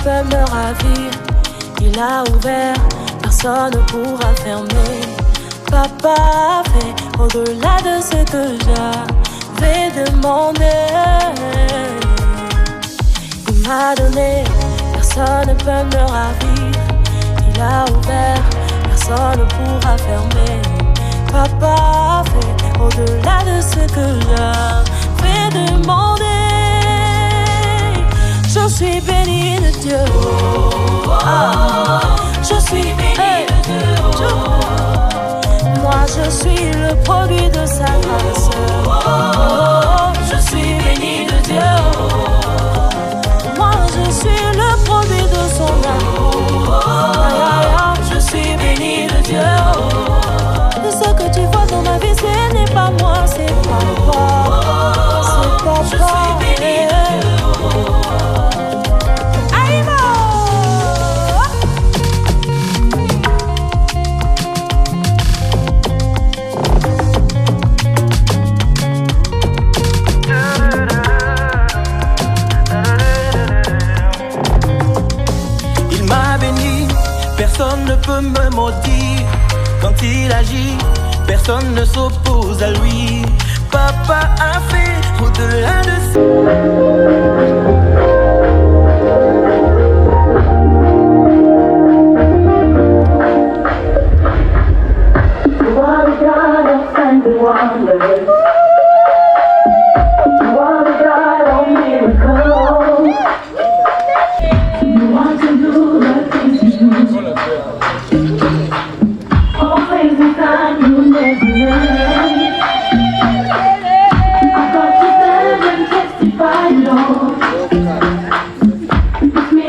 peut me ravir. Il a ouvert, personne ne pourra fermer. Papa a fait au-delà de ce que j'avais demandé. Il m'a donné, personne ne peut me ravir. Il a ouvert, personne ne pourra fermer. Papa a fait au-delà de ce que j'avais demandé. Je suis béni de Dieu. Je suis béni de Dieu. Moi je suis le produit de sa grâce. Je suis béni de Dieu. Moi je suis le produit de son amour. Je suis béni de Dieu. De ce que tu vois dans ma vie, ce n'est pas moi, c'est papa. C'est papa. Je suis béni de Dieu. Personne ne peut me maudire. Quand il agit, personne ne s'oppose à lui. Papa a fait au-delà de ça. You are the God of signs and wonders. You are the God of miracles. You want to do the things you do. Always in time, you never learn. I've got to stand and testify, Lord. It's me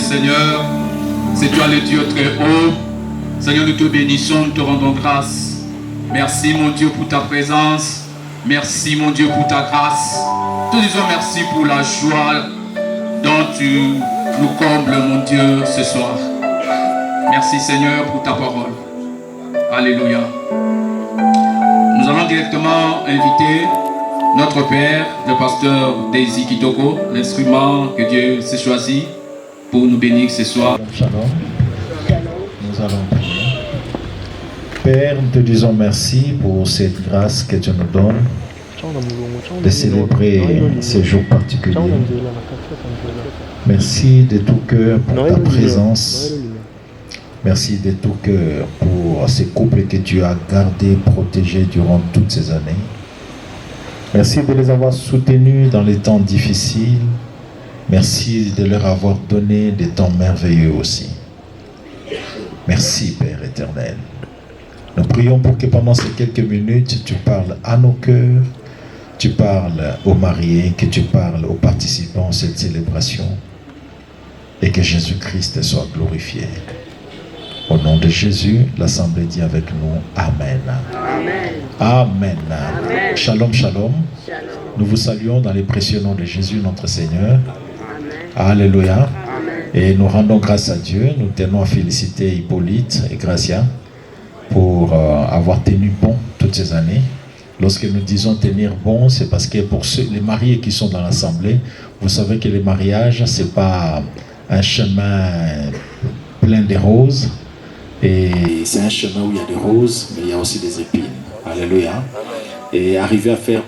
Seigneur. C'est toi le Dieu très haut. Seigneur, nous te bénissons, nous te rendons grâce. Merci mon Dieu pour ta présence. Merci mon Dieu pour ta grâce. Nous disons merci pour la joie dont tu nous combles mon Dieu ce soir. Merci Seigneur pour ta parole. Alléluia. Nous allons directement inviter notre Père, le pasteur Daisy Kitoko, l'instrument que Dieu s'est choisi pour nous bénir ce soir. Shalom. Nous allons prier. Père, nous te disons merci pour cette grâce que tu nous donnes de célébrer ce jour particulier. Merci de tout cœur pour ta présence. Merci de tout cœur pour ces couples que tu as gardés, protégés durant toutes ces années. Merci de les avoir soutenus dans les temps difficiles. Merci de leur avoir donné des temps merveilleux aussi. Merci Père éternel. Nous prions pour que pendant ces quelques minutes, tu parles à nos cœurs, tu parles aux mariés, que tu parles aux participants à cette célébration et que Jésus-Christ soit glorifié. Au nom de Jésus, l'Assemblée dit avec nous, Amen. Amen. Amen. Amen. Shalom, shalom. Nous vous saluons dans les précieux noms de Jésus, notre Seigneur. Amen. Alléluia. Amen. Et nous rendons grâce à Dieu. Nous tenons à féliciter Hippolyte et Gracia pour avoir tenu bon toutes ces années. Lorsque nous disons tenir bon, c'est parce que pour les mariés qui sont dans l'Assemblée, vous savez que les mariages, ce n'est pas un chemin plein de roses. Et c'est un chemin où il y a des roses, mais il y a aussi des épines. Alléluia. Et arriver à faire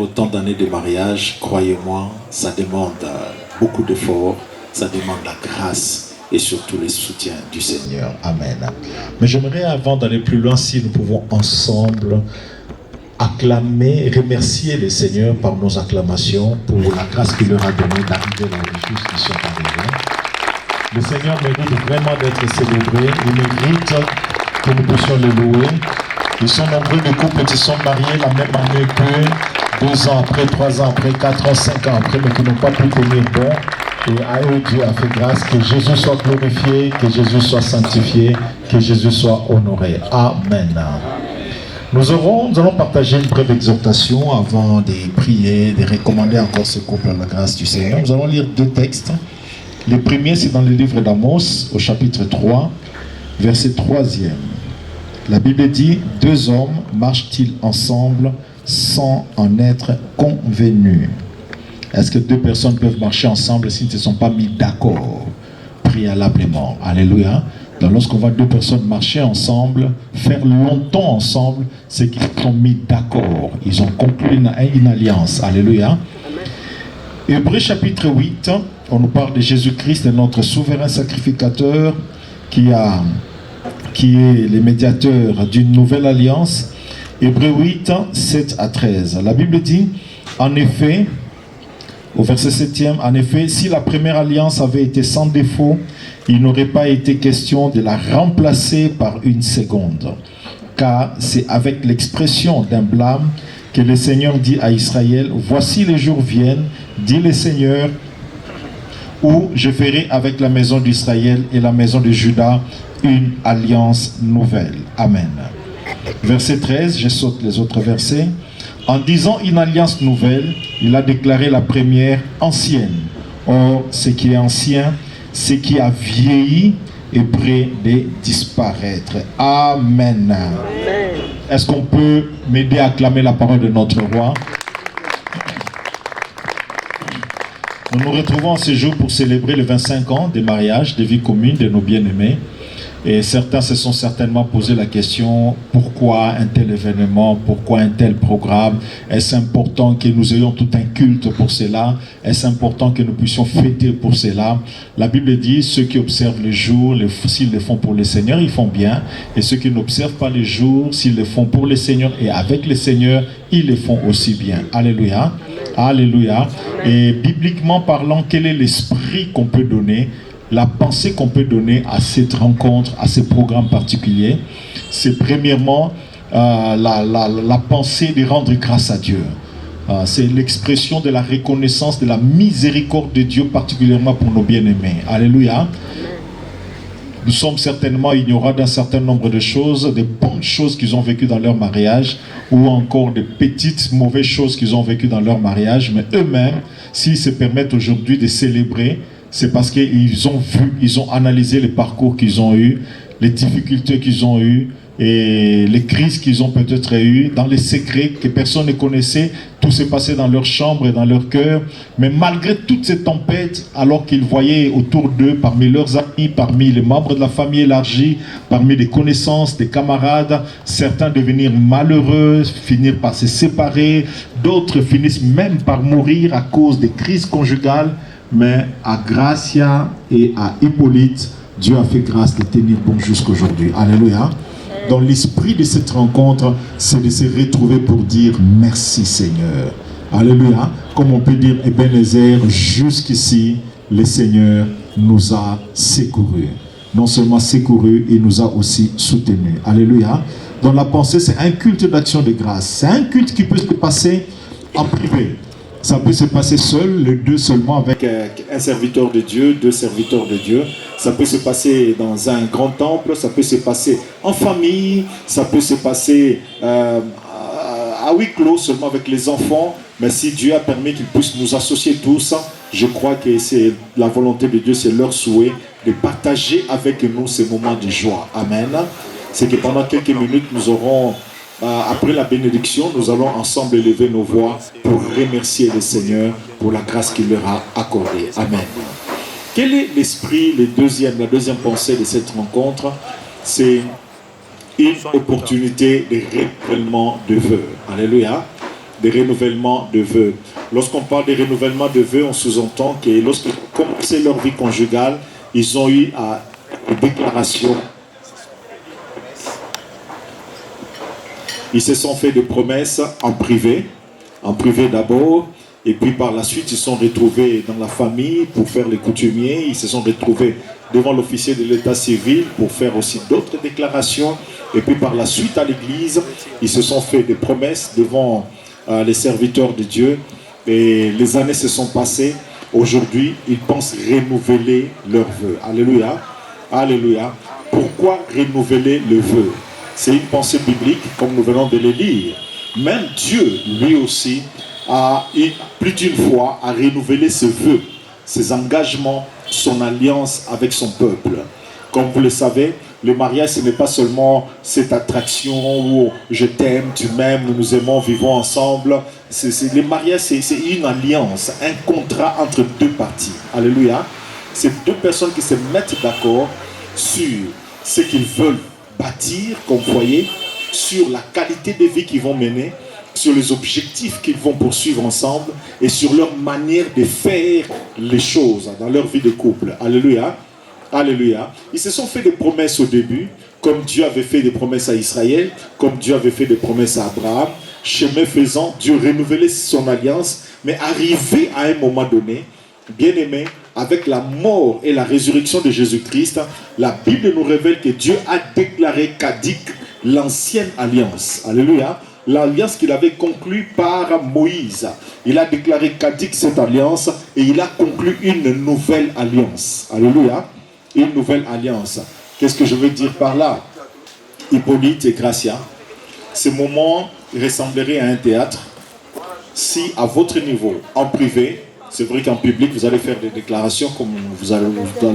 autant d'années de mariage, croyez-moi, ça demande beaucoup d'efforts, ça demande la grâce et surtout le soutien du Seigneur. Amen. Mais j'aimerais, avant d'aller plus loin, si nous pouvons ensemble acclamer et remercier le Seigneur par nos acclamations pour la grâce qu'il leur a donnée d'arriver là où ils sont arrivés. Le Seigneur mérite vraiment d'être célébré. Il mérite que nous puissions le louer. Ils sont nombreux de couples qui sont mariés la même année que 2 ans après, 3 ans après, 4 ans, 5 ans après, mais qui n'ont pas pu tenir bon. Et à eux, Dieu a fait grâce. Que Jésus soit glorifié, que Jésus soit sanctifié, que Jésus soit honoré. Amen. Nous allons partager une brève exhortation avant de prier, de recommander encore ce couple à la grâce du Seigneur. Nous allons lire 2 textes. Le premier, c'est dans le livre d'Amos, au chapitre 3, verset 3e. La Bible dit, 2 hommes marchent-ils ensemble sans en être convenus? Est-ce que 2 personnes peuvent marcher ensemble s'ils ne se sont pas mis d'accord préalablement? Alléluia. Donc lorsqu'on voit 2 personnes marcher ensemble, faire longtemps ensemble, c'est qu'ils sont mis d'accord. Ils ont conclu une alliance. Alléluia. Hébreux chapitre 8, on nous parle de Jésus-Christ, notre souverain sacrificateur qui est le médiateur d'une nouvelle alliance. Hébreux 8, 7 à 13. La Bible dit, en effet, au verset 7e, en effet, si la première alliance avait été sans défaut, il n'aurait pas été question de la remplacer par une seconde. Car c'est avec l'expression d'un blâme que le Seigneur dit à Israël, voici les jours viennent, dit le Seigneur, où je ferai avec la maison d'Israël et la maison de Juda une alliance nouvelle. Amen. Verset 13, je saute les autres versets. En disant une alliance nouvelle, il a déclaré la première ancienne. Or, ce qui est ancien, ce qui a vieilli est prêt de disparaître. Amen. Est-ce qu'on peut m'aider à acclamer la parole de notre roi? Nous nous retrouvons ce jour pour célébrer les 25 ans des mariages, de vie commune de nos bien-aimés. Et certains se sont certainement posé la question, pourquoi un tel événement, pourquoi un tel programme? Est-ce important que nous ayons tout un culte pour cela? Est-ce important que nous puissions fêter pour cela? La Bible dit, ceux qui observent les jours, s'ils le font pour le Seigneur, ils font bien. Et ceux qui n'observent pas les jours, s'ils le font pour le Seigneur et avec le Seigneur, ils le font aussi bien. Alléluia. Alléluia. Et bibliquement parlant, quel est l'esprit qu'on peut donner? La pensée qu'on peut donner à cette rencontre, à ce programme particulier, c'est premièrement la pensée de rendre grâce à Dieu. C'est l'expression de la reconnaissance de la miséricorde de Dieu, particulièrement pour nos bien-aimés. Alléluia. Nous sommes certainement ignorants d'un certain nombre de choses, des bonnes choses qu'ils ont vécues dans leur mariage, ou encore des petites mauvaises choses qu'ils ont vécues dans leur mariage. Mais eux-mêmes, s'ils se permettent aujourd'hui de célébrer, c'est parce qu'ils ont vu, ils ont analysé les parcours qu'ils ont eus, les difficultés qu'ils ont eues, et les crises qu'ils ont peut-être eues, dans les secrets que personne ne connaissait. Tout s'est passé dans leur chambre et dans leur cœur. Mais malgré toutes ces tempêtes, alors qu'ils voyaient autour d'eux, parmi leurs amis, parmi les membres de la famille élargie, parmi des connaissances, des camarades, certains devenir malheureux, finir par se séparer, d'autres finissent même par mourir à cause des crises conjugales. Mais à Gracia et à Hippolyte, Dieu a fait grâce de tenir bon jusqu'aujourd'hui. Alléluia. Dans l'esprit de cette rencontre, c'est de se retrouver pour dire merci Seigneur. Alléluia. Comme on peut dire Ebenezer, jusqu'ici, le Seigneur nous a secourus. Non seulement secourus, il nous a aussi soutenus. Alléluia. Dans la pensée, c'est un culte d'action de grâce. C'est un culte qui peut se passer en privé. Ça peut se passer seul, les deux seulement, avec un serviteur de Dieu, deux serviteurs de Dieu. Ça peut se passer dans un grand temple, ça peut se passer en famille, ça peut se passer à huis clos, seulement avec les enfants. Mais si Dieu a permis qu'ils puissent nous associer tous, je crois que c'est la volonté de Dieu, c'est leur souhait de partager avec nous ces moments de joie. Amen. C'est que pendant quelques minutes, nous aurons... après la bénédiction, nous allons ensemble élever nos voix pour remercier le Seigneur pour la grâce qu'il leur a accordée. Amen. Quel est l'esprit, la deuxième pensée de cette rencontre? C'est une opportunité de renouvellement de vœux. Alléluia. De renouvellement de vœux. Lorsqu'on parle de renouvellement de vœux, on sous-entend que lorsqu'ils ont commencé leur vie conjugale, ils ont eu une déclaration. Ils se sont fait des promesses en privé d'abord, et puis par la suite, ils se sont retrouvés dans la famille pour faire les coutumiers, ils se sont retrouvés devant l'officier de l'état civil pour faire aussi d'autres déclarations, et puis par la suite à l'église, ils se sont fait des promesses devant les serviteurs de Dieu, et les années se sont passées. Aujourd'hui, ils pensent renouveler leurs vœux. Alléluia. Alléluia. Pourquoi renouveler le vœu? C'est une pensée biblique, comme nous venons de le lire. Même Dieu, lui aussi, a plus d'une fois à renouveler ses vœux, ses engagements, son alliance avec son peuple. Comme vous le savez, le mariage, ce n'est pas seulement cette attraction où je t'aime, tu m'aimes, nous nous aimons, vivons ensemble. Le mariage, c'est une alliance, un contrat entre deux parties. Alléluia. C'est deux personnes qui se mettent d'accord sur ce qu'ils veulent bâtir comme foyer, sur la qualité de vie qu'ils vont mener, sur les objectifs qu'ils vont poursuivre ensemble et sur leur manière de faire les choses dans leur vie de couple. Alléluia. Alléluia. Ils se sont fait des promesses au début, comme Dieu avait fait des promesses à Israël, comme Dieu avait fait des promesses à Abraham. Chemin faisant, Dieu renouvelait son alliance, mais arrivé à un moment donné, bien aimé, avec la mort et la résurrection de Jésus-Christ, la Bible nous révèle que Dieu a déclaré caduque l'ancienne alliance. Alléluia. L'alliance qu'il avait conclue par Moïse. Il a déclaré caduque cette alliance et il a conclu une nouvelle alliance. Alléluia. Une nouvelle alliance. Qu'est-ce que je veux dire par là? Hippolyte et Gracia, ce moment ressemblerait à un théâtre si à votre niveau, en privé, c'est vrai qu'en public, vous allez faire des déclarations comme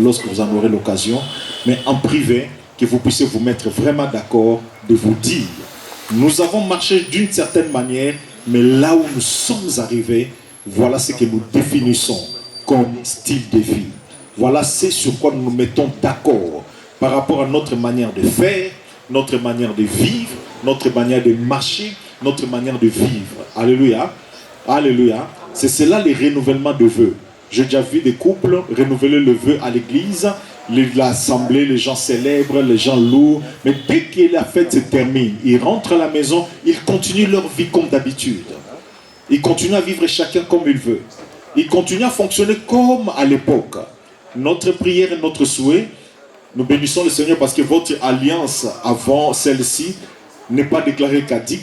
lorsque vous en aurez l'occasion, mais en privé, que vous puissiez vous mettre vraiment d'accord de vous dire, nous avons marché d'une certaine manière, mais là où nous sommes arrivés, voilà ce que nous définissons comme style de vie. Voilà ce sur quoi nous nous mettons d'accord par rapport à notre manière de faire, notre manière de vivre, notre manière de marcher, notre manière de vivre. Alléluia. Alléluia. C'est cela les renouvellements de vœux. J'ai déjà vu des couples renouveler le vœu à l'église, l'assemblée, les gens célèbrent, les gens louent, mais dès que la fête se termine, ils rentrent à la maison, ils continuent leur vie comme d'habitude. Ils continuent à vivre chacun comme il veut. Ils continuent à fonctionner comme à l'époque. Notre prière et notre souhait, nous bénissons le Seigneur parce que votre alliance avant celle-ci n'est pas déclarée caduque,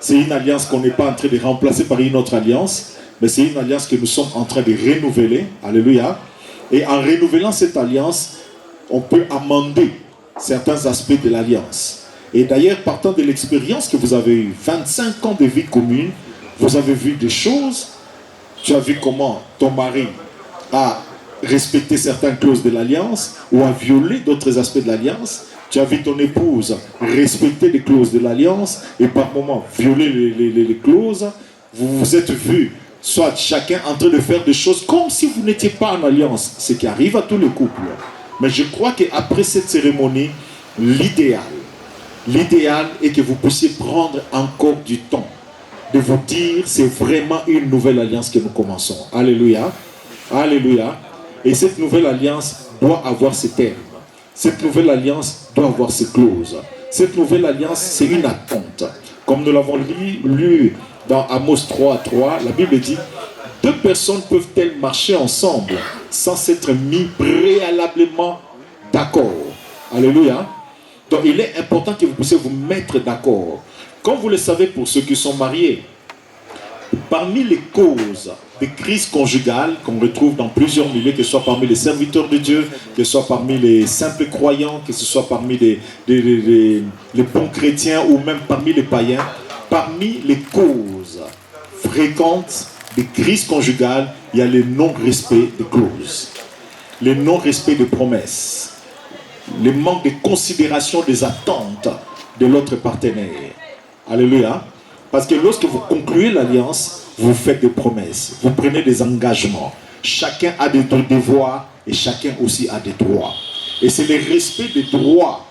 C'est une alliance qu'on n'est pas en train de remplacer par une autre alliance, mais c'est une alliance que nous sommes en train de renouveler. Alléluia. Et en renouvelant cette alliance, on peut amender certains aspects de l'alliance. Et d'ailleurs, partant de l'expérience que vous avez eue, 25 ans de vie commune, vous avez vu des choses. Tu as vu comment ton mari a respecté certaines clauses de l'alliance ou a violé d'autres aspects de l'alliance. Tu as vu ton épouse respecter les clauses de l'alliance et par moments violer les clauses. Vous vous êtes vus, soit chacun en train de faire des choses comme si vous n'étiez pas en alliance, ce qui arrive à tous les couples. Mais je crois qu'après cette cérémonie, l'idéal est que vous puissiez prendre encore du temps de vous dire, c'est vraiment une nouvelle alliance que nous commençons. Alléluia. Alléluia. Et cette nouvelle alliance doit avoir ses termes. Cette nouvelle alliance doit avoir ses clauses. Cette nouvelle alliance, c'est une attente. Comme nous l'avons lu dans Amos 3:3, la Bible dit, deux personnes peuvent-elles marcher ensemble sans s'être mis préalablement d'accord? Alléluia. Donc il est important que vous puissiez vous mettre d'accord. Comme vous le savez pour ceux qui sont mariés, parmi les causes de crise conjugale qu'on retrouve dans plusieurs milieux, que ce soit parmi les serviteurs de Dieu, que ce soit parmi les simples croyants, que ce soit parmi les bons chrétiens ou même parmi les païens, parmi les causes fréquentes de crise conjugale, il y a le non-respect des clauses, le non-respect des promesses, le manque de considération des attentes de l'autre partenaire. Alléluia. Parce que lorsque vous concluez l'alliance, vous faites des promesses, vous prenez des engagements. Chacun a des devoirs et chacun aussi a des droits. Et c'est le respect des droits,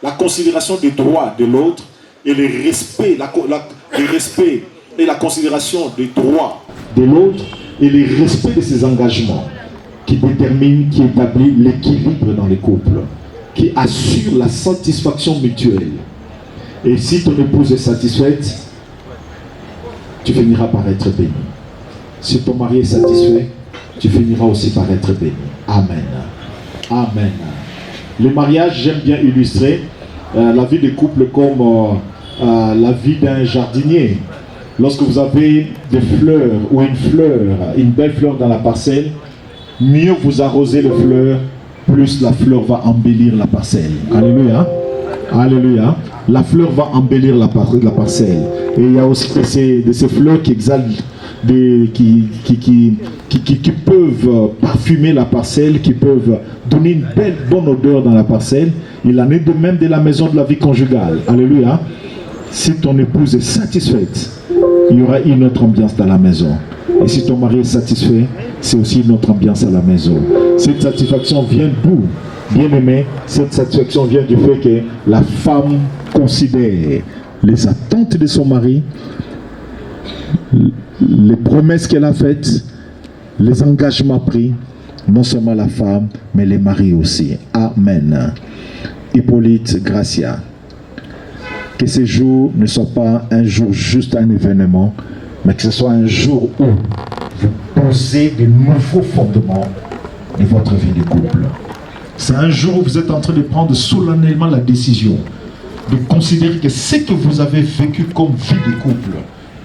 la considération des droits de l'autre et le respect, le respect et la considération des droits de l'autre et le respect de ses engagements qui détermine, qui établit l'équilibre dans les couples, qui assure la satisfaction mutuelle. Et si ton épouse est satisfaite, tu finiras par être béni. Si ton mari est satisfait, tu finiras aussi par être béni. Amen. Amen. Le mariage, j'aime bien illustrer la vie des couples comme la vie d'un jardinier. Lorsque vous avez des fleurs ou une belle fleur dans la parcelle, mieux vous arrosez les fleurs, plus la fleur va embellir la parcelle. Alléluia. Alléluia. La fleur va embellir la parcelle. Et il y a aussi de ces fleurs qui exhalent, qui peuvent parfumer la parcelle, qui peuvent donner une belle, bonne odeur dans la parcelle. Il en est de même de la maison de la vie conjugale. Alléluia. Si ton épouse est satisfaite, il y aura une autre ambiance dans la maison. Et si ton mari est satisfait, c'est aussi une autre ambiance à la maison. Cette satisfaction vient d'où? Bien aimé, cette satisfaction vient du fait que la femme considère les attentes de son mari, les promesses qu'elle a faites, les engagements pris, non seulement la femme, mais les maris aussi. Amen. Hippolyte Gracia. Que ce jour ne soit pas un jour juste un événement, mais que ce soit un jour où vous posez de nouveaux fondements de votre vie de couple. C'est un jour où vous êtes en train de prendre solennellement la décision de considérer que ce que vous avez vécu comme vie de couple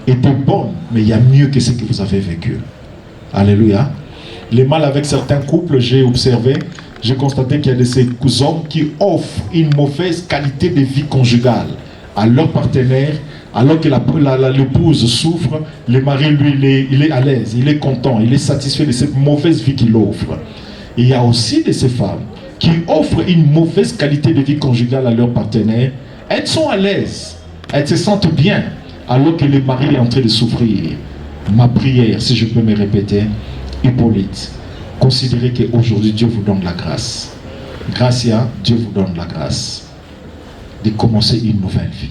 était bon, mais il y a mieux que ce que vous avez vécu. Alléluia. Les mal avec certains couples, j'ai constaté qu'il y a de ces hommes qui offrent une mauvaise qualité de vie conjugale à leur partenaire, alors que l'épouse souffre, le mari, lui, il est à l'aise, il est content, il est satisfait de cette mauvaise vie qu'il offre. Et il y a aussi de ces femmes qui offrent une mauvaise qualité de vie conjugale à leur partenaire. Elles sont à l'aise, elles se sentent bien, alors que le mari est en train de souffrir. Ma prière, si je peux me répéter, Hippolyte, considérez qu'aujourd'hui Dieu vous donne la grâce. Gracia, Dieu vous donne la grâce de commencer une nouvelle vie.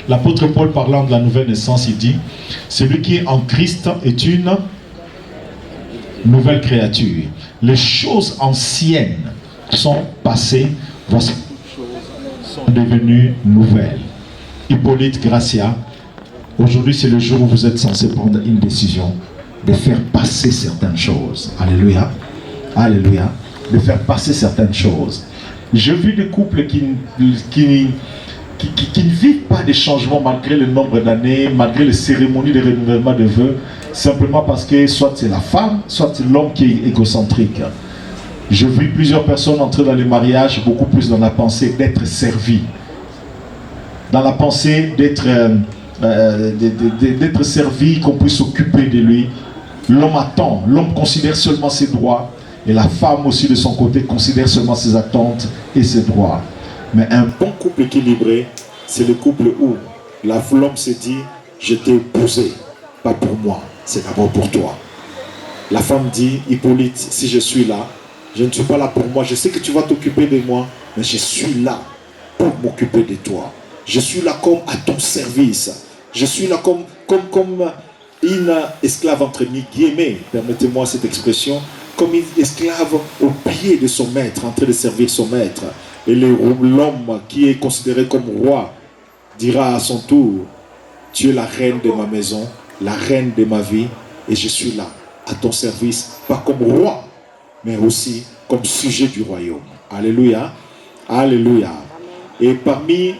L'apôtre Paul, parlant de la nouvelle naissance, il dit, celui qui est en Christ est une nouvelle créature. Les choses anciennes sont passées, voici, sont devenues nouvelles. Hippolyte Gracia, aujourd'hui c'est le jour où vous êtes censé prendre une décision de faire passer certaines choses. Alléluia. Alléluia. De faire passer certaines choses. J'ai vu des couples qui ne vivent pas des changements malgré le nombre d'années, malgré les cérémonies de renouvellement de vœux, simplement parce que soit c'est la femme, soit c'est l'homme qui est égocentrique. Je vis plusieurs personnes entrer dans le mariage beaucoup plus dans la pensée d'être servi, dans la pensée d'être servi, qu'on puisse s'occuper de lui. L'homme attend, l'homme considère seulement ses droits, et la femme aussi de son côté considère seulement ses attentes et ses droits. Mais un bon couple équilibré, c'est le couple où l'homme se dit, je t'ai épousé, pas pour moi, c'est d'abord pour toi. La femme dit, Hippolyte, si je suis là, je ne suis pas là pour moi, je sais que tu vas t'occuper de moi, mais je suis là pour m'occuper de toi. Je suis là comme à ton service. Je suis là comme une esclave entre guillemets, permettez-moi cette expression, comme une esclave au pied de son maître, en train de servir son maître. Et l'homme qui est considéré comme roi dira à son tour, tu es la reine de ma maison, la reine de ma vie, et je suis là, à ton service, pas comme roi, mais aussi comme sujet du royaume. Alléluia. Alléluia. Et parmi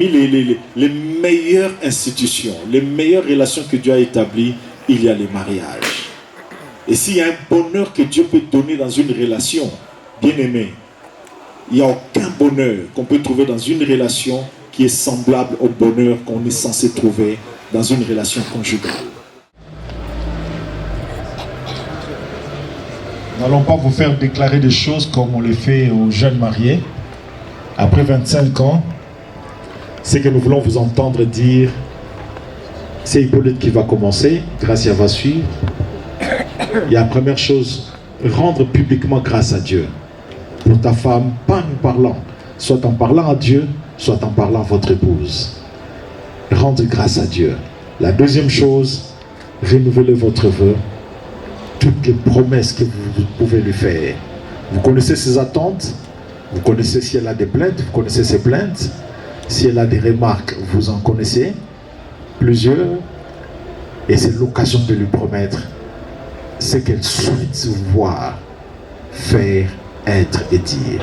les meilleures institutions, les meilleures relations que Dieu a établies, il y a les mariages. Et s'il y a un bonheur que Dieu peut donner dans une relation, bien aimé, il n'y a aucun bonheur qu'on peut trouver dans une relation qui est semblable au bonheur qu'on est censé trouver dans une relation conjugale. Nous n'allons pas vous faire déclarer des choses comme on les fait aux jeunes mariés. Après 25 ans, c'est que nous voulons vous entendre dire, c'est Hippolyte qui va commencer, Gracia va suivre. Il y a la première chose, rendre publiquement grâce à Dieu. Pour ta femme, pas en parlant, soit en parlant à Dieu, soit en parlant à votre épouse. Rendre grâce à Dieu. La deuxième chose, renouveler votre vœu. Toutes les promesses que vous pouvez lui faire. Vous connaissez ses attentes, vous connaissez si elle a des plaintes, vous connaissez ses plaintes. Si elle a des remarques, vous en connaissez plusieurs. Et c'est l'occasion de lui promettre ce qu'elle souhaite voir, faire, être et dire.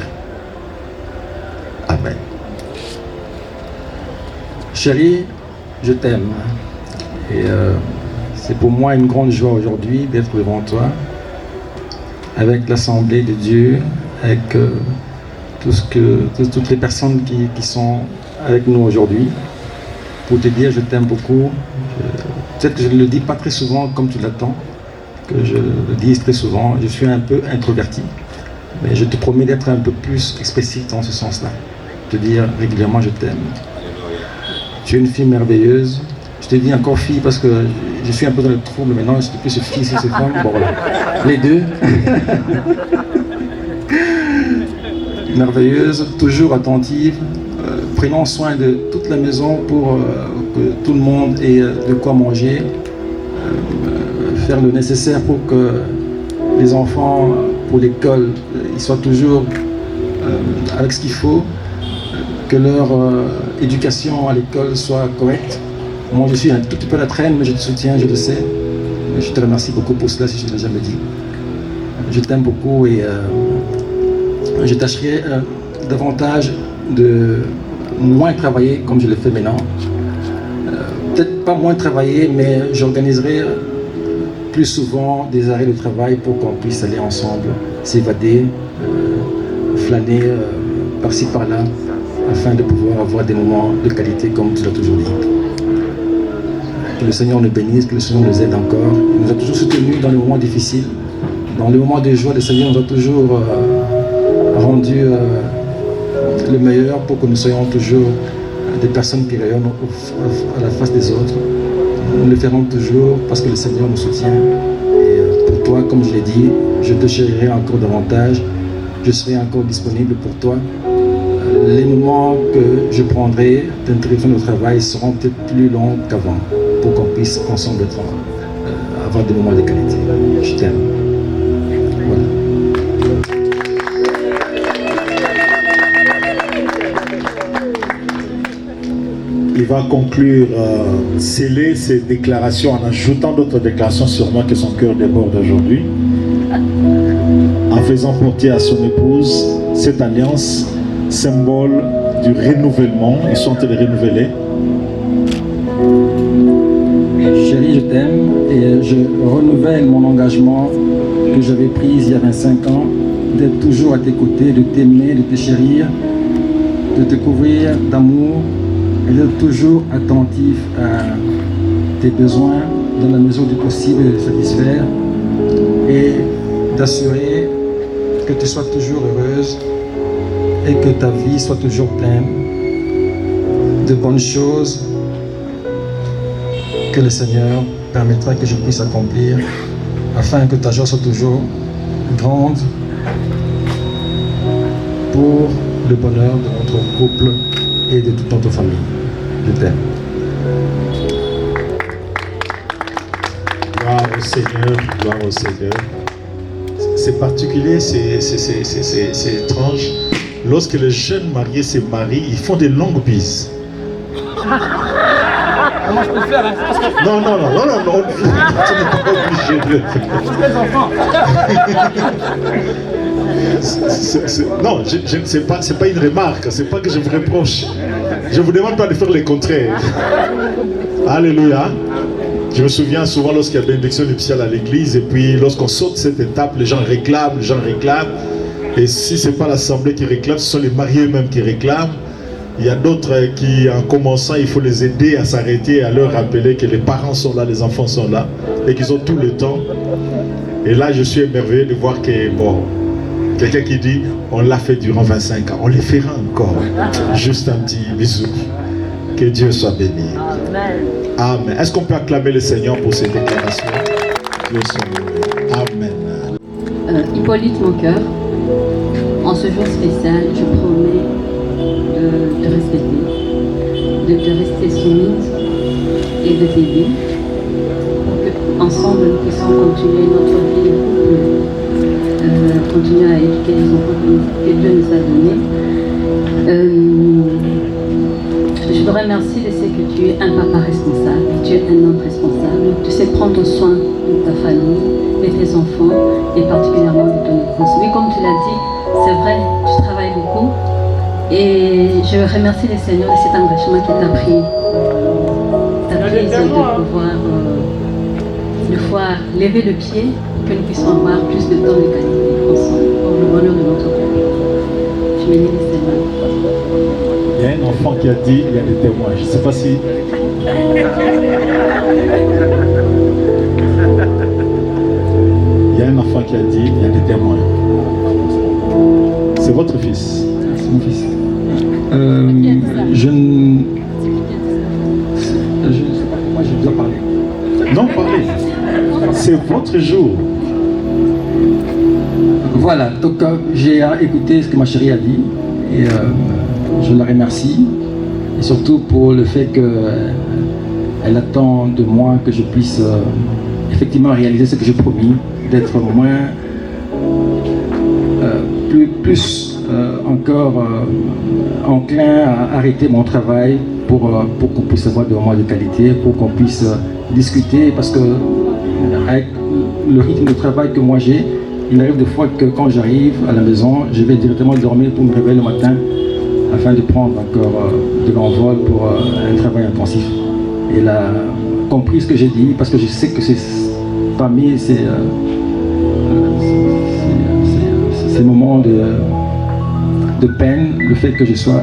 Amen. Chérie, je t'aime. Et c'est pour moi une grande joie aujourd'hui d'être devant toi, avec l'Assemblée de Dieu, avec toutes les personnes qui sont avec nous aujourd'hui, pour te dire je t'aime beaucoup. Peut-être que je ne le dis pas très souvent comme tu l'attends, que je le dise très souvent. Je suis un peu introverti, mais je te promets d'être un peu plus expressif dans ce sens-là. Te dire régulièrement je t'aime. Tu es une fille merveilleuse. Je te dis encore fille parce que je suis un peu dans le trouble maintenant, je ne sais plus si c'est fille, si c'est femme. Bon voilà, les deux. Merveilleuse, toujours attentive, prenant soin de toute la maison pour que tout le monde ait de quoi manger, faire le nécessaire pour que les enfants, pour l'école, ils soient toujours avec ce qu'il faut, que leur éducation à l'école soit correcte. Moi je suis un tout petit peu la traîne, mais je te soutiens, je le sais. Je te remercie beaucoup pour cela si je ne l'ai jamais dit. Je t'aime beaucoup et je tâcherai davantage de moins travailler comme je le fais maintenant. Peut-être pas moins travailler, mais j'organiserai plus souvent des arrêts de travail pour qu'on puisse aller ensemble, s'évader, flâner par-ci par-là, afin de pouvoir avoir des moments de qualité comme tu l'as toujours dit. Que le Seigneur nous bénisse, que le Seigneur nous aide encore. Il nous a toujours soutenus dans les moments difficiles. Dans les moments de joie, le Seigneur nous a toujours rendu le meilleur pour que nous soyons toujours des personnes qui rayonnent à la face des autres. Nous le ferons toujours parce que le Seigneur nous soutient. Et pour toi, comme je l'ai dit, je te chérirai encore davantage. Je serai encore disponible pour toi. Les moments que je prendrai d'interruption de travail seront peut-être plus longs qu'avant pour qu'on puisse ensemble avoir des moments de qualité. Je t'aime. Voilà. Il va conclure, sceller ses déclarations en ajoutant d'autres déclarations sûrement que son cœur déborde aujourd'hui, en faisant porter à son épouse cette alliance symbole du renouvellement. Ils sont en train de renouveler. Chérie, je t'aime et je renouvelle mon engagement que j'avais pris il y a 25 ans, d'être toujours à tes côtés, de t'aimer, de te chérir, de te couvrir d'amour et d'être toujours attentif à tes besoins dans la mesure du possible de les satisfaire et d'assurer que tu sois toujours heureuse et que ta vie soit toujours pleine de bonnes choses que le Seigneur permettra que je puisse accomplir afin que ta joie soit toujours grande pour le bonheur de notre couple et de toute notre famille. Je t'aime. Gloire au Seigneur, gloire au Seigneur. C'est particulier, c'est étrange. Lorsque les jeunes mariés se marient, ils font des longues bises. Comment je peux le faire, hein? Non, tu n'es pas obligé de le faire. Non, c'est pas une remarque, c'est pas que je vous reproche. Je vous demande pas de faire le contraire. Alléluia. Je me souviens souvent lorsqu'il y a bénédiction nuptiale à l'église, et puis lorsqu'on saute cette étape, les gens réclament. Et si ce n'est pas l'assemblée qui réclame, ce sont les mariés eux-mêmes qui réclament. Il y a d'autres qui, en commençant, il faut les aider à s'arrêter, à leur rappeler que les parents sont là, les enfants sont là, et qu'ils ont tout le temps. Et là, je suis émerveillé de voir que, bon, quelqu'un qui dit, on l'a fait durant 25 ans, on les fera encore. Juste un petit bisou. Que Dieu soit béni. Amen. Amen. Est-ce qu'on peut acclamer le Seigneur pour ces déclarations? Dieu soit béni. Amen. Hippolyte, mon cœur, en ce jour spécial, je promets de respecter, de rester soumise et de t'aider pour qu'ensemble nous puissions continuer notre vie, continuer à éduquer les enfants que Dieu nous a donnés. Je te remercie de ce que tu es un papa responsable, tu es un homme responsable, tu sais prendre soin de ta famille, de tes enfants et particulièrement de ton épouse. Oui, comme tu l'as dit, c'est vrai, tu travailles beaucoup et je remercie le Seigneur de cet engagement qu'il t'a pris. Ta prise de pouvoir lever le pied pour que nous puissions avoir plus de temps de qualité ensemble pour le bonheur de notre couple. Je bénis le Seigneur. Il y a un enfant qui a dit, il y a des témoins. Je ne sais pas si... Il y a un enfant qui a dit, il y a des témoins. C'est votre fils. C'est mon fils. Je ne sais pas comment je dois parler. Non, parlez. C'est votre jour. Voilà, donc j'ai écouté ce que ma chérie a dit et je la remercie. Et surtout pour le fait qu'elle attend de moi que je puisse effectivement réaliser ce que j'ai promis, d'être moins, plus encore enclin à arrêter mon travail pour qu'on puisse avoir des moments de qualité, pour qu'on puisse discuter, parce que avec le rythme de travail que moi j'ai, il arrive des fois que quand j'arrive à la maison, je vais directement dormir pour me réveiller le matin afin de prendre encore de l'envol pour un travail intensif. Et elle a compris ce que j'ai dit, parce que je sais que c'est parmi ces moments de peine, le fait que je sois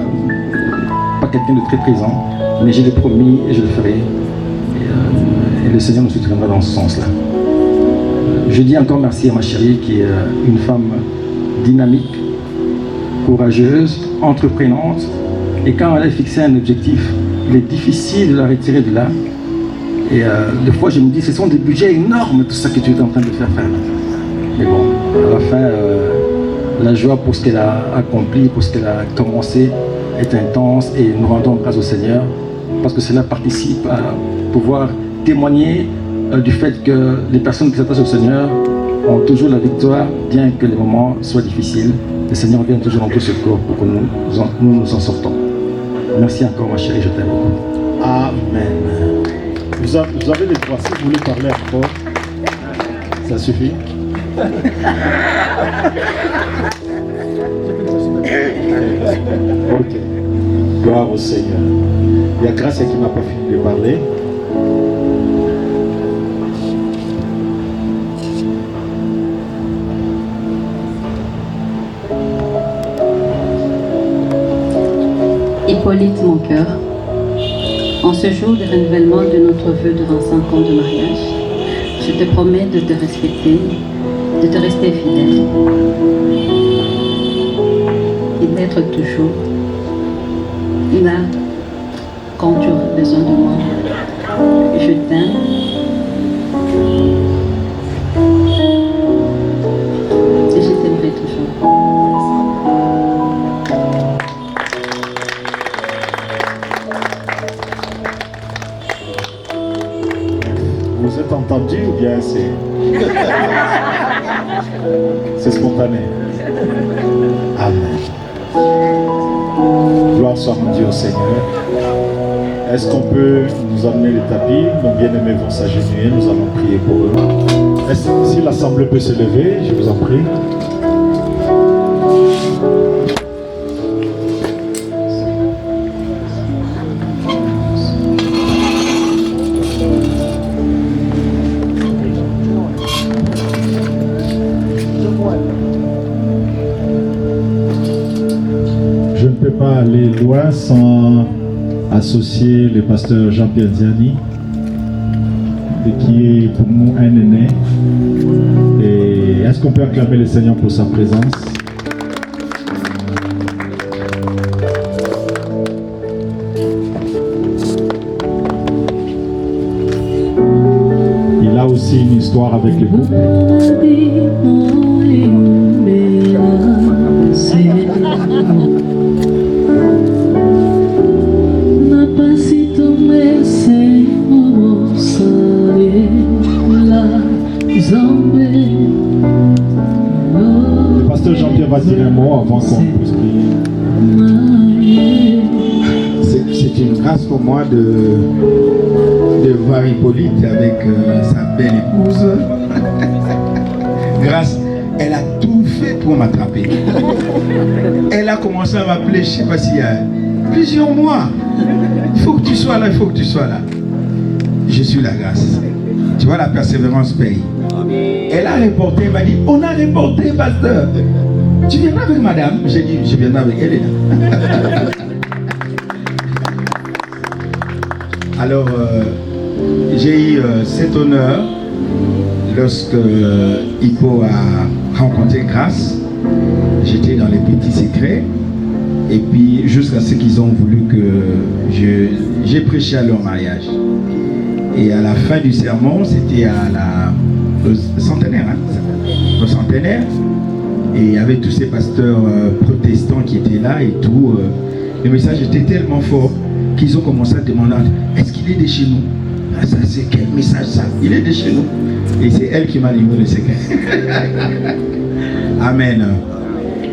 pas quelqu'un de très présent, mais je l'ai promis et je le ferai. Et le Seigneur nous soutiendra dans ce sens-là. Je dis encore merci à ma chérie qui est une femme dynamique, courageuse, entreprenante. Et quand elle a fixé un objectif, il est difficile de la retirer de là. Et des fois je me dis, ce sont des budgets énormes tout ça que tu es en train de faire, frère. Mais bon, à la fin, la joie pour ce qu'elle a accompli, pour ce qu'elle a commencé est intense et nous rendons grâce au Seigneur parce que cela participe à pouvoir témoigner du fait que les personnes qui s'attachent au Seigneur ont toujours la victoire, bien que les moments soient difficiles. Le Seigneur vient toujours en notre secours pour que nous en sortons. Merci encore ma chérie, je t'aime beaucoup. Amen. Vous avez les droits, si vous voulez parler encore, ça suffit. Gloire au Seigneur. Il y a Gracia qui n'a pas fini de parler. Hippolyte, mon cœur, en ce jour de renouvellement de notre vœu durant 5 ans de mariage, je te promets de te respecter, de te rester fidèle et d'être toujours là quand tu auras besoin de moi. Je t'aime. Et je t'aimerai toujours. Vous êtes entendu ou bien c'est spontané? Amen. Gloire soit rendue au Seigneur. Est-ce qu'on peut nous amener les tapis? Nos bien-aimés vont s'agenouiller, nous allons prier pour eux. Si l'assemblée peut se lever, je vous en prie. Je ne peux pas aller loin sans associer le pasteur Jean-Pierre Ziani, qui est pour nous un aîné. Et est-ce qu'on peut acclamer le Seigneur pour sa présence? Il a aussi une histoire avec le groupe. Le pasteur Jean-Pierre va dire un mot avant qu'on puisse prier. C'est une grâce pour moi de voir Hippolyte avec sa belle épouse. Grâce, elle a tout fait pour m'attraper. Elle a commencé à m'appeler, je ne sais pas s'il y a plusieurs mois. Il faut que tu sois là, il faut que tu sois là. Je suis la grâce. Tu vois, la persévérance paye. Elle a reporté, elle m'a dit, on a reporté, pasteur. Tu viendras avec madame? J'ai dit, je viendrai avec elle. Alors, j'ai eu cet honneur lorsque Hippo a rencontré Grâce. J'étais dans les petits secrets. Et puis, jusqu'à ce qu'ils ont voulu que j'ai prêché à leur mariage. Et à la fin du sermon, c'était au centenaire, au centenaire. Et il y avait tous ces pasteurs protestants qui étaient là et tout. Le message était tellement fort qu'ils ont commencé à demander, est-ce qu'il est de chez nous? Ah, ça, c'est quel message ça? Il est de chez nous. Et c'est elle qui m'a livré le secret. Amen.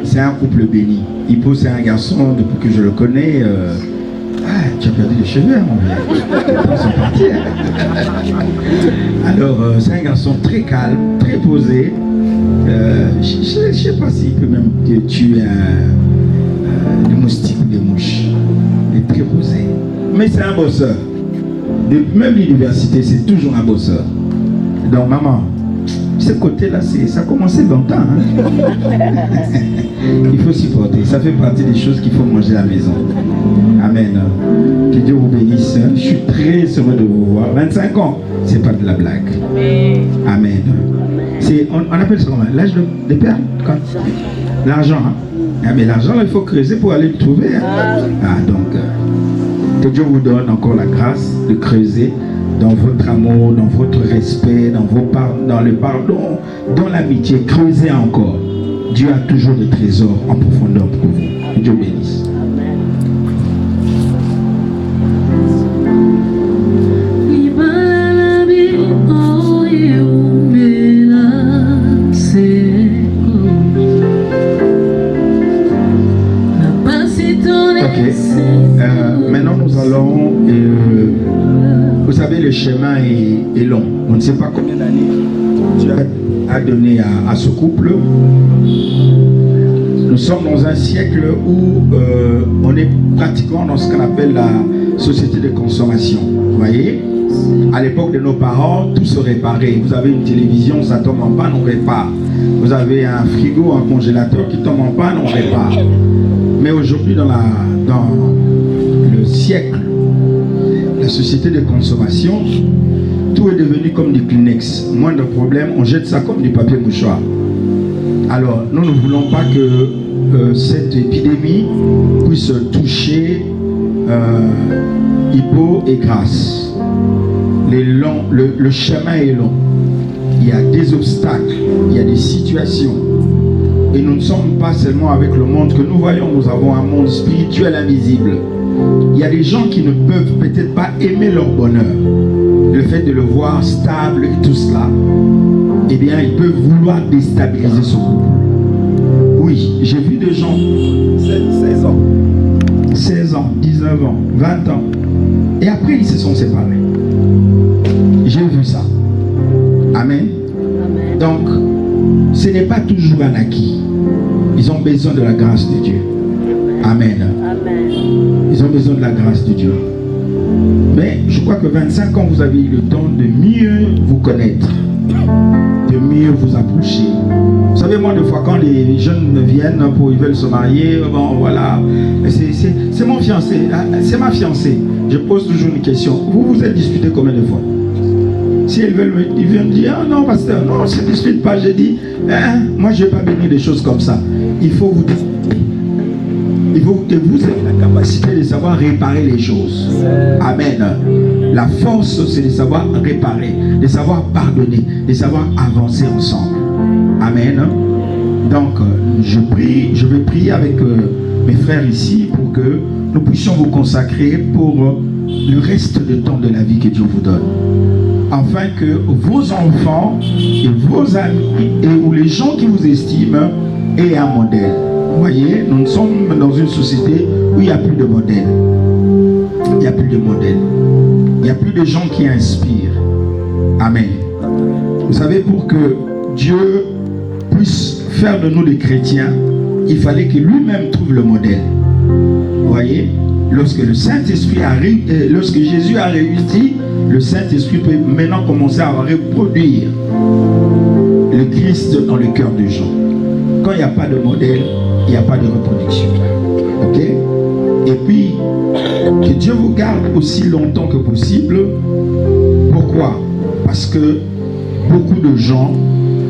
C'est un couple béni. Hippo, c'est un garçon, depuis que je le connais, tu as perdu les cheveux, mon vieux. Ils sont partis. Alors, c'est un garçon très calme, très posé. Je ne sais pas s'il peut même tuer des moustiques ou des mouches. Il est très posé. Mais c'est un bosseur. Depuis même l'université, c'est toujours un bosseur. Donc, maman, ce côté-là, ça a commencé longtemps. Il faut supporter. Ça fait partie des choses qu'il faut manger à la maison. Amen. Que Dieu vous bénisse. Je suis très heureux de vous voir. 25 ans, c'est pas de la blague. Amen. On appelle ça comment? L'âge de père? L'argent. Ah, mais l'argent, il faut creuser pour aller le trouver. Donc, que Dieu vous donne encore la grâce de creuser dans votre amour, dans votre respect, dans le pardon, dans l'amitié. Creusez encore. Dieu a toujours des trésors en profondeur pour vous. Que Dieu bénisse. Maintenant nous allons, vous savez, le chemin est long. On ne sait pas combien d'années Dieu a donné à ce couple. Nous sommes dans un siècle où on est pratiquement dans ce qu'on appelle la société de consommation. Vous voyez, à l'époque de nos parents, tout se réparait. Vous avez une télévision, ça tombe en panne, on répare. Vous avez un frigo, un congélateur qui tombe en panne, on répare. Mais aujourd'hui, dans le siècle, la société de consommation, tout est devenu comme du Kleenex. Moindre problème, on jette ça comme du papier mouchoir. Alors, nous ne voulons pas que cette épidémie puisse toucher Hippo et Grâce. Le chemin est long. Il y a des obstacles, il y a des situations. Et nous ne sommes pas seulement avec le monde que nous voyons, nous avons un monde spirituel invisible. Il y a des gens qui ne peuvent peut-être pas aimer leur bonheur. Le fait de le voir stable et tout cela, eh bien, ils peuvent vouloir déstabiliser son couple. Oui, j'ai vu des gens, 16 ans, 19 ans, 20 ans, et après ils se sont séparés. J'ai vu ça. Amen. Donc, ce n'est pas toujours un acquis. Ils ont besoin de la grâce de Dieu. Amen. Ils ont besoin de la grâce de Dieu. Mais je crois que 25 ans, vous avez eu le temps de mieux vous connaître, de mieux vous approcher. Vous savez, moi, des fois, quand les jeunes me viennent ils veulent se marier, bon, voilà, c'est mon fiancé, c'est ma fiancée. Je pose toujours une question. Vous vous êtes disputé combien de fois? Si ils viennent me dire, ah non, pasteur, non, on ne se dispute pas. J'ai dit, moi, je ne vais pas bénir des choses comme ça. Il faut vous disputer. Il faut que vous ayez la capacité de savoir réparer les choses. Amen. La force, c'est de savoir réparer, de savoir pardonner, de savoir avancer ensemble. Amen. Donc, je vais prier avec mes frères ici pour que nous puissions vous consacrer pour le reste du temps de la vie que Dieu vous donne. Afin que vos enfants et vos amis ou les gens qui vous estiment aient un modèle. Vous voyez, nous sommes dans une société où il n'y a plus de modèle. Il n'y a plus de modèle. Il n'y a plus de gens qui inspirent. Amen. Vous savez, pour que Dieu puisse faire de nous des chrétiens, il fallait que lui-même trouve le modèle. Vous voyez, lorsque le Saint-Esprit lorsque Jésus a réussi, le Saint-Esprit peut maintenant commencer à reproduire le Christ dans le cœur des gens. Quand il n'y a pas de modèle, il n'y a pas de reproduction. Ok? Et puis, que Dieu vous garde aussi longtemps que possible. Pourquoi? Parce que beaucoup de gens,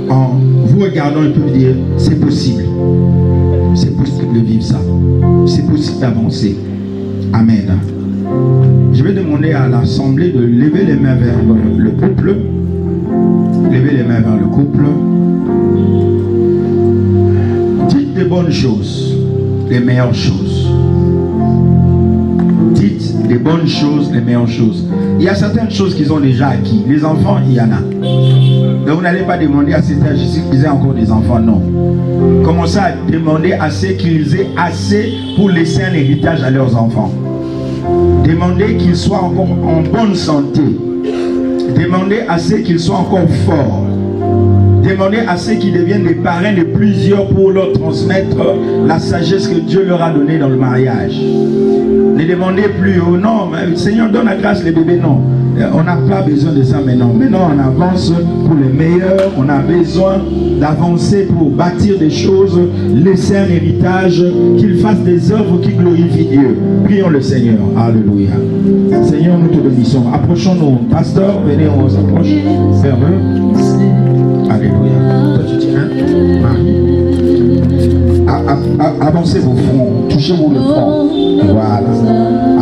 en vous regardant, ils peuvent dire, c'est possible. C'est possible de vivre ça. C'est possible d'avancer. Amen. Je vais demander à l'assemblée de lever les mains vers le couple. Levez les mains vers le couple. Dites des bonnes choses, les meilleures choses. Dites des bonnes choses, les meilleures choses. Il y a certaines choses qu'ils ont déjà acquis. Les enfants, il y en a. Donc vous n'allez pas demander à cet âge qu'ils aient encore des enfants, non. Commencez à demander à ceux qu'ils aient assez pour laisser un héritage à leurs enfants. Demandez qu'ils soient encore en bonne santé. Demandez à ceux qu'ils soient encore forts. Demandez à ceux qui deviennent des parrains de plusieurs pour leur transmettre la sagesse que Dieu leur a donnée dans le mariage. Ne demandez plus, oh non, Seigneur donne la grâce les bébés, non. On n'a pas besoin de ça maintenant. Maintenant on avance pour le meilleur. On a besoin d'avancer pour bâtir des choses, laisser un héritage, qu'il fasse des œuvres qui glorifient Dieu. Prions le Seigneur. Alléluia. Seigneur, nous te bénissons. Approchons-nous. Pasteur, venez, on s'approche vers eux. Alléluia. Toi tu tiens, Marie. Avancez vos fronts. Touchez-vous le front. Voilà.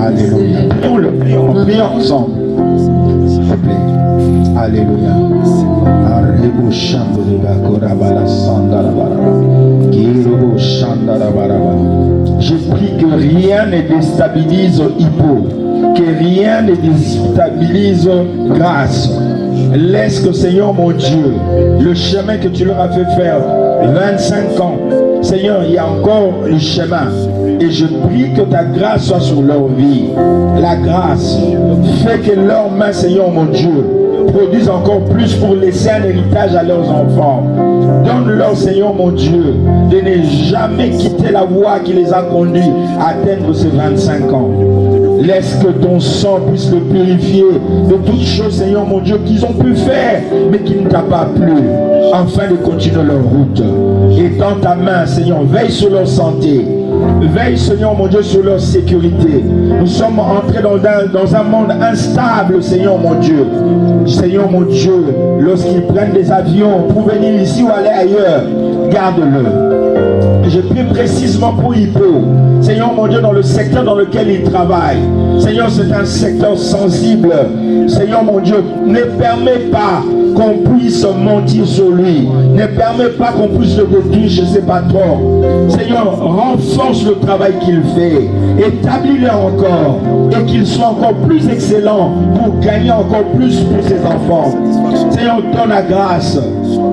Alléluia. Prions ensemble. S'il vous plaît. Alléluia. Je prie que rien ne déstabilise Hippo, que rien ne déstabilise Grâce. Laisse que, Seigneur mon Dieu, le chemin que tu leur as fait faire 25 ans, Seigneur, il y a encore le chemin. Et je prie que ta grâce soit sur leur vie. La grâce fait que leurs mains, Seigneur mon Dieu, produisent encore plus pour laisser un héritage à leurs enfants. Donne-leur, Seigneur mon Dieu, de ne jamais quitter la voie qui les a conduits à atteindre ces 25 ans. Laisse que ton sang puisse le purifier de toutes choses, Seigneur mon Dieu, qu'ils ont pu faire, mais qui ne t'a pas plu, afin de continuer leur route. Et dans ta main, Seigneur, veille sur leur santé. Veille, Seigneur mon Dieu, sur leur sécurité. Nous sommes entrés dans un monde instable, Seigneur mon Dieu. Seigneur mon Dieu, lorsqu'ils prennent des avions pour venir ici ou aller ailleurs, garde-le. Je prie précisément pour Hippo. Seigneur mon Dieu, dans le secteur dans lequel il travaille. Seigneur, c'est un secteur sensible. Seigneur mon Dieu, ne permets pas qu'on puisse mentir sur lui. Ne permets pas qu'on puisse le détruire chez ses patrons. Seigneur, renforce le travail qu'il fait. Établis-le encore. Et qu'il soit encore plus excellent pour gagner encore plus pour ses enfants. Seigneur, donne la grâce.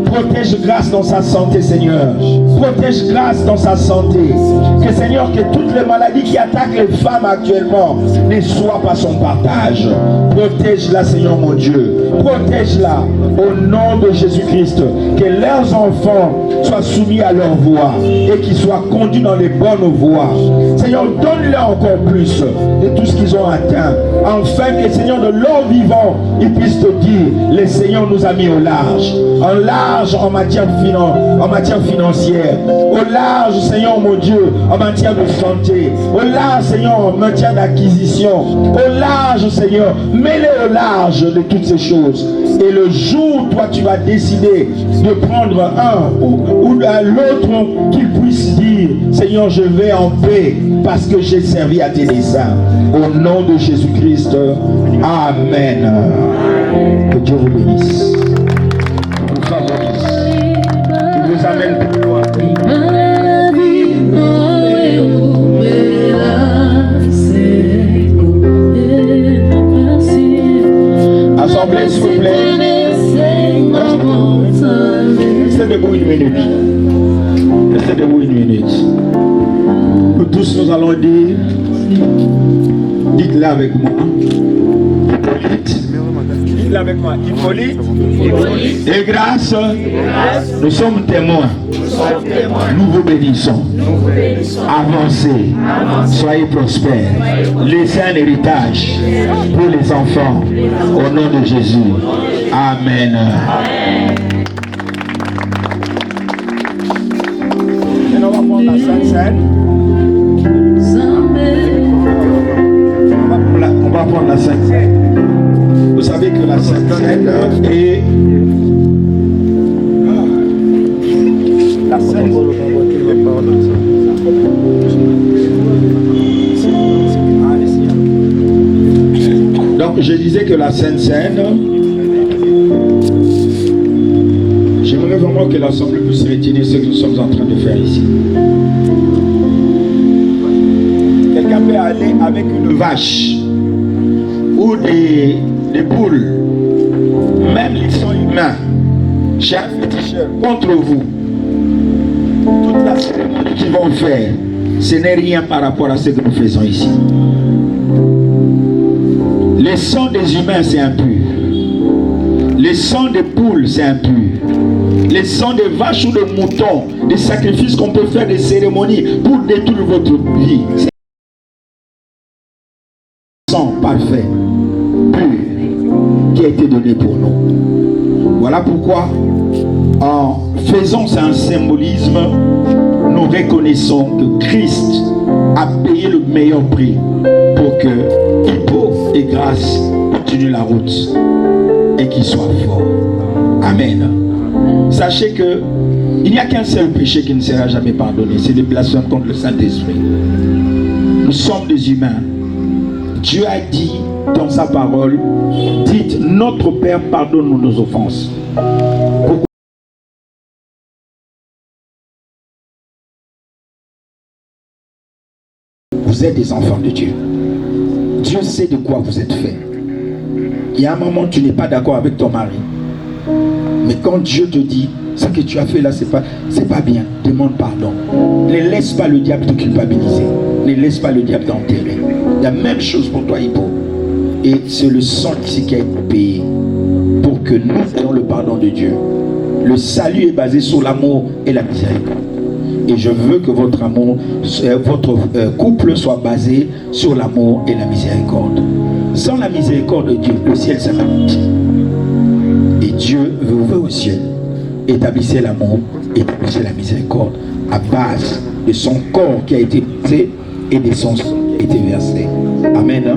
Protège grâce dans sa santé, Seigneur. Protège grâce dans sa santé. Que, Seigneur, que toutes les maladies qui attaquent les femmes actuellement ne soient pas son partage. Protège-la, Seigneur mon Dieu. Protège-la au nom de Jésus-Christ. Que leurs enfants soient soumis à leur voie et qu'ils soient conduits dans les bonnes voies. Seigneur, donne-leur encore plus de tout ce qu'ils ont atteint. Afin que, Seigneur, de leur vivant, ils puissent te dire, le Seigneur nous a mis au large. En large en matière financière. Au large, Seigneur mon Dieu, en matière de santé. Au large, Seigneur, en matière d'acquisition. Au large, Seigneur, mets-les au large de toutes ces choses. Et le jour où toi tu vas décider de prendre un ou l'autre, qu'il puisse dire, Seigneur, je vais en paix parce que j'ai servi à tes desseins. Au nom de Jésus-Christ. Amen. Que Dieu vous bénisse. Vous favorise. Il vous amène plus loin. Assemblée, s'il vous plaît. Restez debout une minute. Restez debout une minute. Nous tous, nous allons dire, dites-le avec moi. Dites-le avec moi. Hippolyte et grâce, nous sommes témoins. Nous vous bénissons. Avancez. Soyez prospères. Laissez un héritage pour les enfants. Au nom de Jésus. Amen. Maintenant, on va prendre la Sainte Seine. On va prendre la Sainte Seine. Vous savez que la Sainte Seine est... La Sainte Donc je disais que la Sainte Seine, j'aimerais vraiment que l'Assemblée puisse retenir ce que nous sommes en train de faire ici. Quelqu'un peut aller avec une vache ou des poules, même ils sont humains, chez un féticheur, contre vous. Toute la cérémonie qu'ils vont faire, ce n'est rien par rapport à ce que nous faisons ici. Le sang des humains, c'est impur. Le sang des poules, c'est impur. Le sang des vaches ou de moutons, des sacrifices qu'on peut faire, des cérémonies pour détruire votre vie. C'est un sang parfait, pur, qui a été donné pour nous. Voilà pourquoi, en faisant un symbolisme, nous reconnaissons que Christ a payé le meilleur prix pour que Hippo et grâce continuent la route et qu'ils soient forts. Amen. Sachez que il n'y a qu'un seul péché qui ne sera jamais pardonné, c'est le blasphème contre le Saint-Esprit. Nous sommes des humains. Dieu a dit dans sa parole, dites, notre Père, pardonne-nous nos offenses. Pourquoi? Vous êtes des enfants de Dieu. Dieu sait de quoi vous êtes fait. Il y a un moment, tu n'es pas d'accord avec ton mari. Mais quand Dieu te dit, ce que tu as fait là, c'est pas bien, demande pardon. Ne laisse pas le diable te culpabiliser. Ne laisse pas le diable t'enterrer. La même chose pour toi, Hippo. Et c'est le sang ici qui a été payé pour que nous ayons le pardon de Dieu. Le salut est basé sur l'amour et la miséricorde. Et je veux que votre amour, votre couple soit basé sur l'amour et la miséricorde. Sans la miséricorde de Dieu, le ciel s'arrête. Et Dieu vous veut au ciel. Établissez l'amour, établissez la miséricorde à base de son corps qui a été brisé et de son sang qui a été versé. Amen.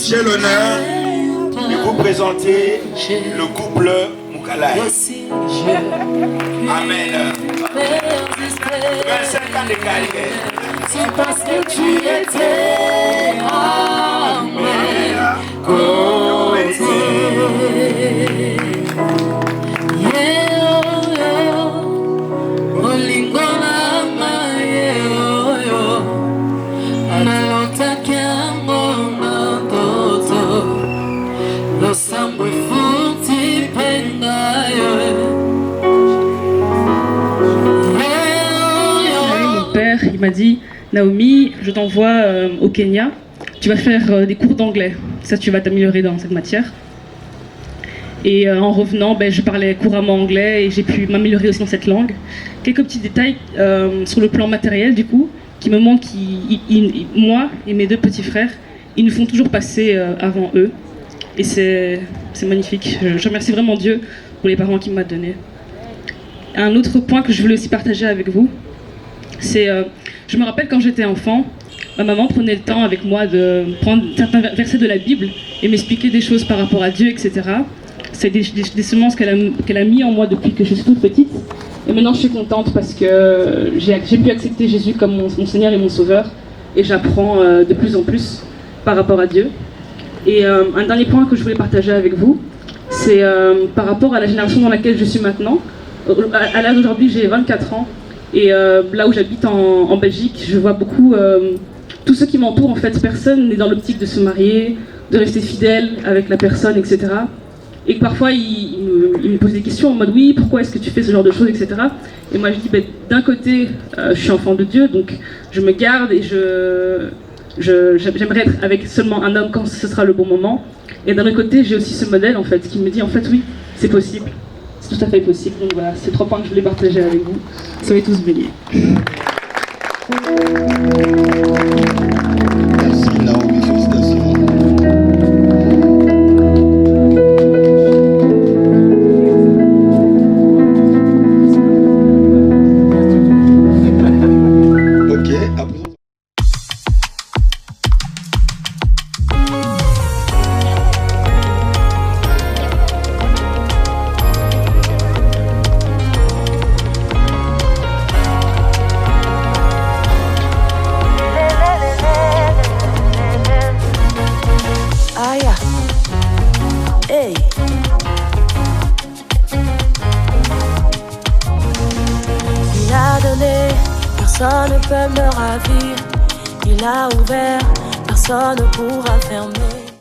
J'ai l'honneur de vous présenter le couple Moukalai. Amen. 25 ans de carrière. C'est parce que tu étais à mes côtés. Il m'a dit, Naomi, je t'envoie au Kenya, tu vas faire des cours d'anglais, ça tu vas t'améliorer dans cette matière. Et en revenant, je parlais couramment anglais et j'ai pu m'améliorer aussi dans cette langue. Quelques petits détails sur le plan matériel du coup, qui me montrent moi et mes deux petits frères, ils nous font toujours passer avant eux. Et c'est magnifique, je remercie vraiment Dieu pour les parents qu'il m'a donnés. Un autre point que je voulais aussi partager avec vous, c'est, je me rappelle quand j'étais enfant, ma maman prenait le temps avec moi de prendre certains versets de la Bible et m'expliquer des choses par rapport à Dieu, etc. C'est des semences qu'elle a mis en moi depuis que je suis toute petite. Et maintenant je suis contente parce que j'ai pu accepter Jésus comme mon Seigneur et mon Sauveur. Et j'apprends de plus en plus par rapport à Dieu. Et un dernier point que je voulais partager avec vous, c'est par rapport à la génération dans laquelle je suis maintenant. À l'âge d'aujourd'hui, j'ai 24 ans. Et là où j'habite en Belgique, je vois beaucoup, tous ceux qui m'entourent, en fait, personne n'est dans l'optique de se marier, de rester fidèle avec la personne, etc. Et que parfois, ils me posent des questions en mode, oui, pourquoi est-ce que tu fais ce genre de choses, etc. Et moi, je dis, d'un côté, je suis enfant de Dieu, donc je me garde et j'aimerais être avec seulement un homme quand ce sera le bon moment. Et d'un autre côté, j'ai aussi ce modèle, en fait, qui me dit, en fait, oui, c'est possible. C'est tout à fait possible. Donc voilà, c'est 3 points que je voulais partager avec vous. Soyez tous bénis. Merci Naomi, félicitations. Ok, à présent. personne ne peut me ravir. Il a ouvert, personne ne pourra fermer.